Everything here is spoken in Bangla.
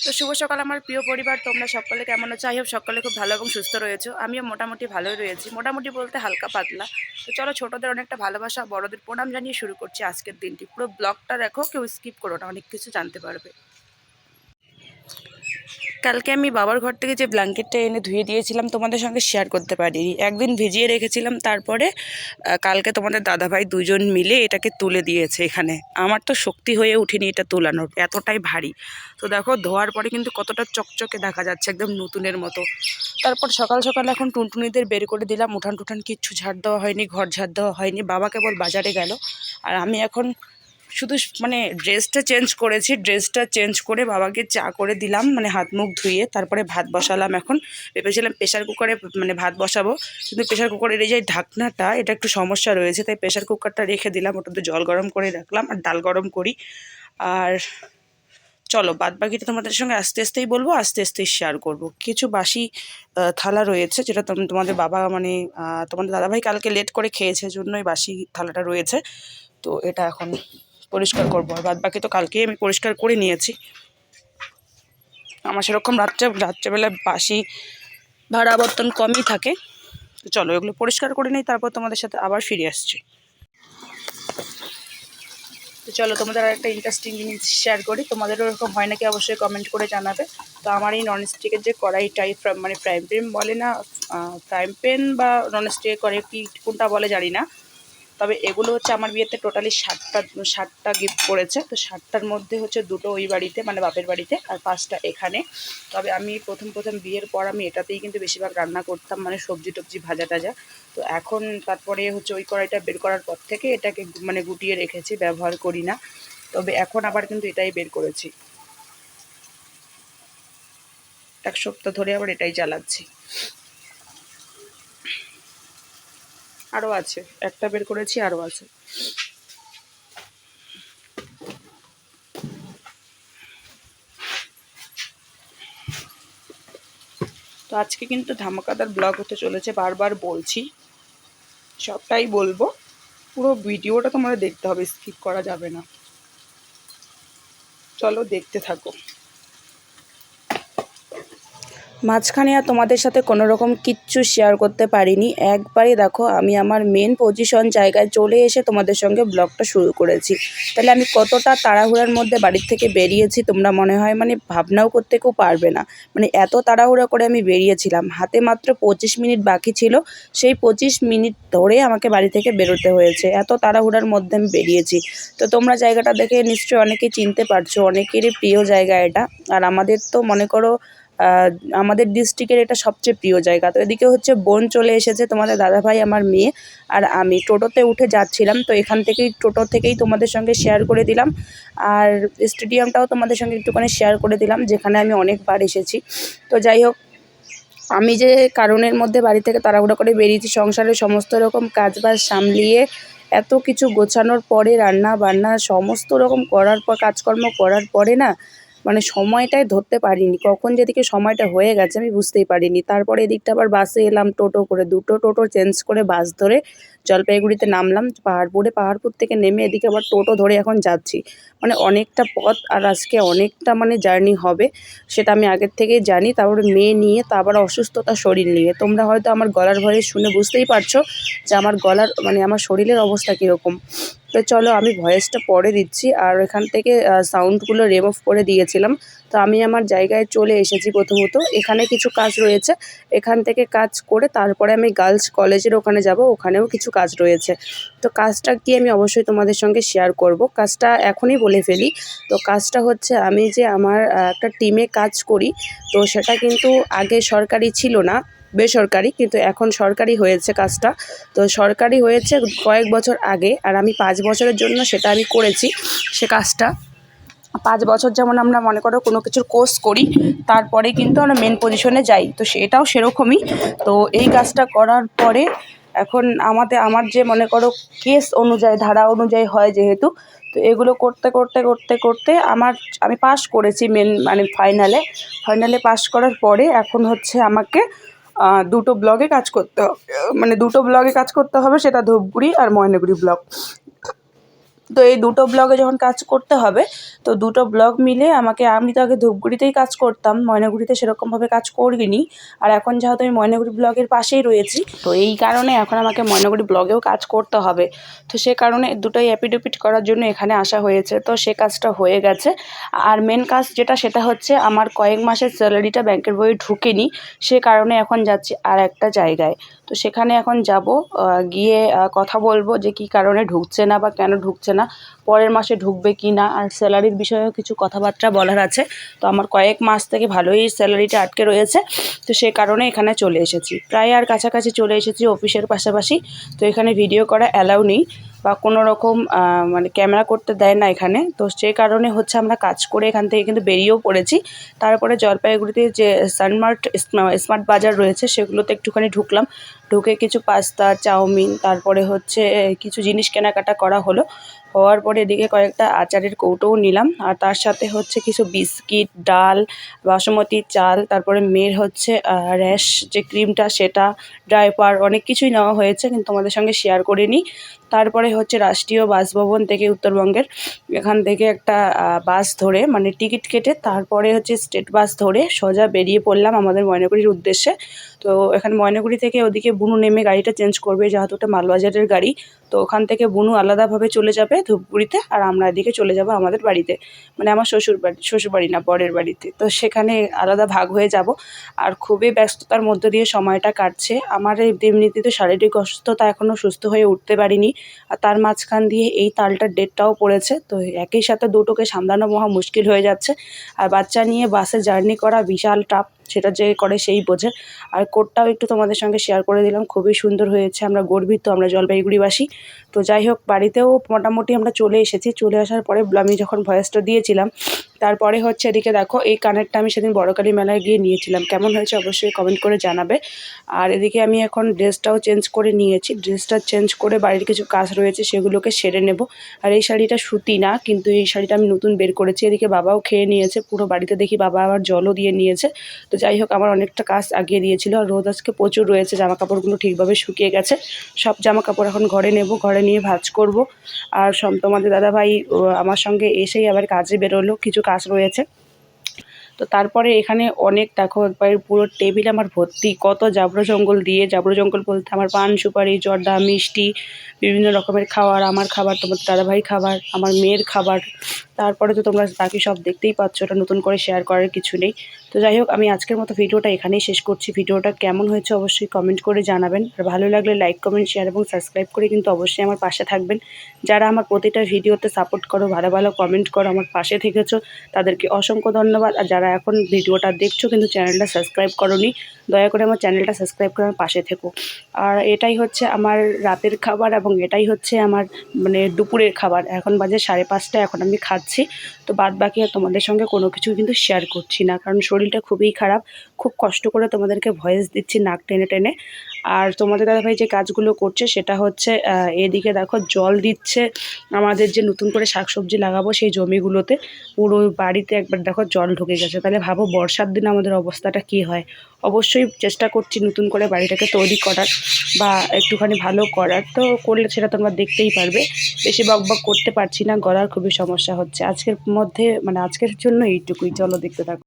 তো শুভ সকাল আমার প্রিয় পরিবার, তোমরা সকলে কেমন আছো? আই হোপ সকলে খুব ভালো এবং সুস্থ রয়েছো। আমিও মোটামুটি ভালোই রয়েছি, মোটামুটি বলতে হালকা পাতলা। তো চলো, ছোটদের অনেকটা ভালোবাসা, বড়দের প্রণাম জানিয়ে শুরু করছি আজকের দিনটি। পুরো ব্লগটা দেখো, কেউ স্কিপ করো না, অনেক কিছু জানতে পারবে। কালকে আমি বাবার ঘর থেকে যে ব্ল্যাঙ্কেটটা এনে ধুয়ে দিয়েছিলাম তোমাদের সঙ্গে শেয়ার করতে পারিনি, একদিন ভিজিয়ে রেখেছিলাম। তারপরে কালকে তোমাদের দাদাভাই দুজন মিলে এটাকে তুলে দিয়েছে এখানে। আমার তো শক্তি হয়ে উঠেনি এটা তোলানোর, এতটাই ভারী। তো দেখো, ধোয়ার পরে কিন্তু কতটা চকচকে দেখা যাচ্ছে, একদম নতুনের মতো। তারপর সকাল সকাল এখন টুনটুনিদের বের করে দিলাম। উঠান টুঠান কিচ্ছু ঝাড় দেওয়া হয়নি, ঘর ঝাড় দেওয়া হয়নি। বাবা কেবল বাজারে গেল, আর আমি এখন শুধু মানে ড্রেসটা চেঞ্জ করে বাবাকে চা করে দিলাম, মানে হাত মুখ ধুয়ে। তারপরে ভাত বসালাম। এখন ভেবেছিলাম প্রেশার কুকারে মানে ভাত বসাবো, কিন্তু প্রেশার কুকারের এই যে ঢাকনাটা, এটা একটু সমস্যা রয়েছে, তাই প্রেশার কুকারটা রেখে দিলাম। ওটাতে জল গরম করে রাখলাম, আর ডাল গরম করি। আর চলো, বাদ বাকিটা তোমাদের সঙ্গে আস্তে আস্তেই বলবো, আস্তে আস্তেই শেয়ার করব। কিছু বাসি থালা রয়েছে, যেটা তোমাদের বাবা মানে তোমাদের দাদাভাই কালকে লেট করে খেয়েছে, জন্যই বাসি থালাটা রয়েছে। তো এটা এখন পরিষ্কার করবো, আর বাদ বাকি তো কালকেই আমি পরিষ্কার করে নিয়েছি। আমার সেরকম রাত্রেবেলা বাসি ভাড়া বর্তন কমই থাকে। তো চলো, এগুলো পরিষ্কার করে নিই, তারপর তোমাদের সাথে আবার ফিরে আসছি। তো চলো, তোমাদের আর একটা ইন্টারেস্টিং জিনিস শেয়ার করি। তোমাদেরও এরকম হয় নাকি অবশ্যই কমেন্ট করে জানাবে। তো আমার এই ননস্টিকের যে কড়াই টাইপ, মানে ফ্রাইং প্যান বলে না, ফ্রাইং প্যান বা ননস্টিকের কড়াই কি কোনটা বলে জানি না, তবে এগুলো হচ্ছে আমার বিয়েতে টোটালি 60টা গিফট করেছে। তো 60টার মধ্যে হচ্ছে 2টো ওই বাড়িতে মানে বাপের বাড়িতে, আর 5টা এখানে। তবে আমি প্রথম বিয়ের পর আমি এটাতেই কিন্তু বেশিরভাগ রান্না করতাম, মানে সবজি টবজি ভাজা টাজা। তো এখন তারপরে হচ্ছে ওই কড়াইটা বের করার পর থেকে এটাকে মানে গুটিয়ে রেখেছি, ব্যবহার করি না। তবে এখন আবার কিন্তু এটাই বের করেছি, 1 সপ্তাহ ধরে আবার এটাই চালাচ্ছি। আরও আছে, একটা বের করেছি, আরও আছে। তো আজকে কিন্তু ধামাকাদার ব্লগ হতে চলেছে, বারবার বলছি, সবটাই বলবো। পুরো ভিডিওটা তোমাদের দেখতে হবে, স্কিপ করা যাবে না। চলো, দেখতে থাকো। মাঝখানে আর তোমাদের সাথে কোনো রকম কিচ্ছু শেয়ার করতে পারিনি। একবারই দেখো, আমি আমার মেন পজিশন জায়গায় চলে এসে তোমাদের সঙ্গে ব্লগটা শুরু করেছি। তাহলে আমি কতটা তাড়াহুড়ার মধ্যে বাড়ির থেকে বেরিয়েছি তোমরা মনে হয় মানে ভাবনাও করতে কেউ পারবে না। মানে এত তাড়াহুড়া করে আমি বেরিয়েছিলাম, হাতে মাত্র 25 মিনিট বাকি ছিল। সেই 25 মিনিট ধরে আমাকে বাড়ি থেকে বেরোতে হয়েছে, এত তাড়াহুড়ার মধ্যে আমি বেরিয়েছি। তো তোমরা জায়গাটা দেখে নিশ্চয়ই অনেকেই চিনতে পারছো, অনেকেরই প্রিয় জায়গা এটা। আর আমাদের তো মনে করো আমাদের ডিস্ট্রিক্টের এটা সবচেয়ে প্রিয় জায়গা। তো এদিকে হচ্ছে বোন চলে এসেছে, তোমাদের দাদাভাই, আমার মেয়ে আর আমি টোটোতে উঠে যাচ্ছিলাম। তো এখান থেকেই টোটো থেকেই তোমাদের সঙ্গে শেয়ার করে দিলাম। আর স্টেডিয়ামটাও তোমাদের সঙ্গে একটুখানি শেয়ার করে দিলাম, যেখানে আমি অনেকবার এসেছি। তো যাই হোক, আমি যে কারণের মধ্যে বাড়ি থেকে তাড়াহুড়ো করে বেরিয়েছি, সংসারের সমস্ত রকম কাজবাজ সামলিয়ে এত কিছু গোছানোর পরে, রান্না বান্না সমস্ত রকম করার পর, কাজকর্ম করার পরে না মানে সময়টাই ধরতে পারিনি, কখন যেদিকে সময়টা হয়ে গেছে আমি বুঝতেই পারিনি। তারপরে এদিকটা আবার বাসে এলাম, টোটো করে 2টো টোটো চেঞ্জ করে বাস ধরে জলপাইগুড়িতে নামলাম। পাহাড়পুর থেকে নেমে এদিকে আবার টোটো ধরে এখন যাচ্ছি। মানে অনেকটা পথ, আর আজকে অনেকটা মানে জার্নি হবে, সেটা আমি আগের থেকেই জানি। তারপরে মেয়ে নিয়ে, তারপরে অসুস্থতা শরীর নিয়ে, তোমরা হয়তো আমার গলার ভয়ে শুনে বুঝতেই পারছো যে আমার গলার মানে আমার শরীরের অবস্থা কীরকম। তো চলো, আমি ভয়েসটা পরে দিচ্ছি। আর এখান থেকে সাউন্ডগুলো রিমুভ করে দিয়েছিলাম। তো আমি আমার জায়গায় চলে এসেছি। প্রথমত এখানে কিছু কাজ রয়েছে, এখান থেকে কাজ করে তারপরে আমি গার্লস কলেজের ওখানে যাব, ওখানেও কিছু কাজ রয়েছে। তো কাজটা কি আমি অবশ্যই তোমাদের সঙ্গে শেয়ার করব। কাজটা এখনই বলে ফেলি। তো কাজটা হচ্ছে, আমি যে আমার একটা টিমে কাজ করি, তো সেটা কিন্তু আগে সরকারি ছিল না, বেসরকারি, কিন্তু এখন সরকারি হয়েছে কাজটা। তো সরকারি হয়েছে কয়েক বছর আগে, আর আমি 5 বছরের জন্য সেটা আমি করেছি। সে কাজটা 5 বছর যেমন আমরা মনে করো কোনো কিছুর কোর্স করি, তারপরে কিন্তু আমরা মেন পজিশনে যাই, তো সেটাও সেরকমই। তো এই কাজটা করার পরে এখন আমার যে মনে করো কেস অনুযায়ী, ধারা অনুযায়ী হয় যেহেতু, তো এগুলো করতে করতে করতে করতে আমি পাস করেছি মেন মানে ফাইনালে পাস করার পরে এখন হচ্ছে আমাকে 2টো ব্লগে কাজ করতে হবে, মানে 2টো ব্লগে কাজ করতে হবে, সেটা ধূপগুড়ি আর ময়নাগুড়ি ব্লগ। তো এই দুটো ব্লগে যখন কাজ করতে হবে, তো দুটো ব্লগ মিলে আমাকে, আমি তো আগে ধূপগুড়িতেই কাজ করতাম, ময়নাগুড়িতে সেরকমভাবে কাজ করিনি। আর এখন যেহেতু আমি ময়নাগুড়ি ব্লগের পাশেই রয়েছি, তো এই কারণে এখন আমাকে ময়নাগুড়ি ব্লগেও কাজ করতে হবে। তো সে কারণে দুটোই অ্যাপিডুপিট করার জন্য এখানে আসা হয়েছে। তো সে কাজটা হয়ে গেছে। আর মেন কাজ যেটা, সেটা হচ্ছে আমার কয়েক মাসের স্যালারিটা ব্যাংকের বইয়ে ঢুকেনি, সে কারণে এখন যাচ্ছি আর একটা জায়গায়। তো সেখানে এখন যাব, গিয়ে কথা বলবো যে কী কারণে ঢুকছে না বা কেন ঢুকছে না, পরের মাসে ঢুকবে কি না, আর স্যালারির বিষয়েও কিছু কথাবার্তা বলার আছে। তো আমার কয়েক মাস থেকে ভালোই স্যালারিটা আটকে রয়েছে, তো সে কারণে এখানে চলে এসেছি। প্রায় আর কাছাকাছি চলে এসেছি অফিসের পাশাপাশি। তো এখানে ভিডিও করা অ্যালাউ নেই বা কোনো রকম মানে ক্যামেরা করতে দেয় না এখানে। তো সে কারণে হচ্ছে আমরা কাজ করে এখান থেকে কিন্তু বেরিয়েও পড়েছি। তারপরে জলপাইগুড়িতে যে সানমার্ট স্মার্ট বাজার রয়েছে, সেগুলোতে একটুখানি ঢুকলাম। ঢুকে কিছু পাস্তা, চাউমিন, তারপরে হচ্ছে কিছু জিনিস কেনাকাটা করা হলো। হওয়ার পরে এদিকে কয়েকটা আচারের কৌটোও নিলাম, আর তার সাথে হচ্ছে কিছু বিস্কিট, ডাল, বাসমতি চাল, তারপরে মেয়ের হচ্ছে র্যাশ যে ক্রিমটা, সেটা, ডাইপার, অনেক কিছুই নেওয়া হয়েছে, কিন্তু তোমাদের সঙ্গে শেয়ার করিনি। তারপরে হচ্ছে রাষ্ট্রীয় বাসভবন থেকে, উত্তরবঙ্গের এখান থেকে একটা বাস ধরে, মানে টিকিট কেটে, তারপরে হচ্ছে স্টেট বাস ধরে সোজা বেরিয়ে পড়লাম আমাদের ময়নাগুড়ির উদ্দেশ্যে। তো এখানে ময়নাগুড়ি থেকে ওদিকে বুনু নেমে গাড়িটা চেঞ্জ করবে, যেহেতু ওটা মালবাজারের গাড়ি। তো ওখান থেকে বুনু আলাদাভাবে চলে যাবে ধূপগুড়িতে, আর আমরা এদিকে চলে যাব আমাদের বাড়িতে, মানে আমার শ্বশুরবাড়ি না, বরের বাড়িতে। তো সেখানে আলাদা ভাগ হয়ে যাব। আর খুবই ব্যস্ততার মধ্য দিয়ে সময়টা কাটছে আমার। এমনিতে তো শারীরিক অসুস্থতা, এখনও সুস্থ হয়ে উঠতে পারিনি, আর তার মাঝখান দিয়ে এই তালটার ডেটটাও পড়েছে। তো একই সাথে দুটোকে সামলানো মহা মুশকিল হয়ে যাচ্ছে। আর বাচ্চা নিয়ে বাসে জার্নি করা বিশাল টাফ, সেটা যে করে সেই বোঝে। আর কোটটাও একটু তোমাদের সঙ্গে শেয়ার করে দিলাম, খুবই সুন্দর হয়েছে, আমরা গর্বিত, আমরা জলপাইগুড়িবাসী। তো যাই হোক, বাড়িতেও মোটামুটি আমরা চলে এসেছি। চলে আসার পরে আমি যখন ভয়েসটা দিয়েছিলাম, তারপরে হচ্ছে এদিকে দেখো, এই কানেরটা আমি সেদিন বড়কালী মেলায় গিয়ে নিয়েছিলাম, কেমন হয়েছে অবশ্যই কমেন্ট করে জানাবে। আর এদিকে আমি এখন ড্রেসটাও চেঞ্জ করে নিয়েছি। ড্রেসটা চেঞ্জ করে বাড়ির কিছু কাজ রয়েছে, সেগুলোকে সেরে নেব। আর এই শাড়িটা সুতি না, কিন্তু এই শাড়িটা আমি নতুন বের করেছি। এদিকে বাবাও খেয়ে নিয়েছে পুরো বাড়িতে, দেখি বাবা আবার জলও দিয়ে নিয়েছে। তো যাই হোক, আমার অনেকটা কাজ আগিয়ে দিয়েছিল, আর রোদ আজকে প্রচুর রয়েছে, জামাকাপড়গুলো ঠিকভাবে শুকিয়ে গেছে। সব জামাকাপড় এখন ঘরে নেব, ঘরে নিয়ে ভাঁজ করব। আর তোমাদের দাদাভাই আমার সঙ্গে এসেই আবার কাজে বেরোলো, কিছু কাজ রয়েছে। তো তারপরে এখানে অনেক, দেখো একবার পুরো টেবিল আমার ভর্তি, কত জাবড়ো জঙ্গল দিয়ে, জাবড়ো জঙ্গল বলতে আমার পান সুপারি, জর্দা, মিষ্টি, বিভিন্ন রকমের খাবার, আমার খাবার, তোমাদের দাদাভাই খাবার, আমার মেয়ের খাবার। তারপরে তো তোমরা বাকি সব দেখতেই পাচ্ছ, ওটা নতুন করে শেয়ার করার কিছু নেই। তো যাই হোক, আমি আজকের মতো ভিডিওটা এখানেই শেষ করছি। ভিডিওটা কেমন হয়েছে অবশ্যই কমেন্ট করে জানাবেন, আর ভালো লাগলে লাইক, কমেন্ট, শেয়ার এবং সাবস্ক্রাইব করে কিন্তু অবশ্যই আমার পাশে থাকবেন। যারা আমার প্রতিটা ভিডিওতে সাপোর্ট করো, ভালো ভালো কমেন্ট করো, আমার পাশে থেকেছো, তাদেরকে অসংখ্য ধন্যবাদ। আর যারা এখন ভিডিওটা দেখছো কিন্তু চ্যানেলটা সাবস্ক্রাইব করোনি, দয়া করে আমার চ্যানেলটা সাবস্ক্রাইব করে আমার পাশে থেকো। আর এটাই হচ্ছে আমার রাতের খাবার, এবং এটাই হচ্ছে আমার মানে দুপুরের খাবার। এখন বাজে 5:30, এখন আমি খাচ্ছি। তো বাদ বাকি আর তোমাদের সঙ্গে কোনো কিছু কিন্তু শেয়ার করছি না, কারণ শরীরটা খুবই খারাপ, খুব কষ্ট করে তোমাদেরকে ভয়েস দিচ্ছি নাক টেনে টেনে। আর তোমাদের দাদাভাই যে কাজগুলো করছে, সেটা হচ্ছে এদিকে দেখো জল দিচ্ছে আমাদের যে নতুন করে শাকসবজি লাগাবো সেই জমিগুলোতে, পুরো বাড়িতে একবার দেখো জল ঢুকে গেছে। তাহলে ভাবো বর্ষার দিনে আমাদের অবস্থাটা কী হয়। অবশ্যই চেষ্টা করছি নতুন করে বাড়িটাকে তৈরি করার বা একটুখানি ভালো করার, তো করলে সেটা তোমরা দেখতেই পারবে। বেশি বকবক করতে পারছি না, গলার খুবই সমস্যা হচ্ছে। আজকের মধ্যে মানে আজকের জন্য এইটুকুই, চলো দেখতে থাকো।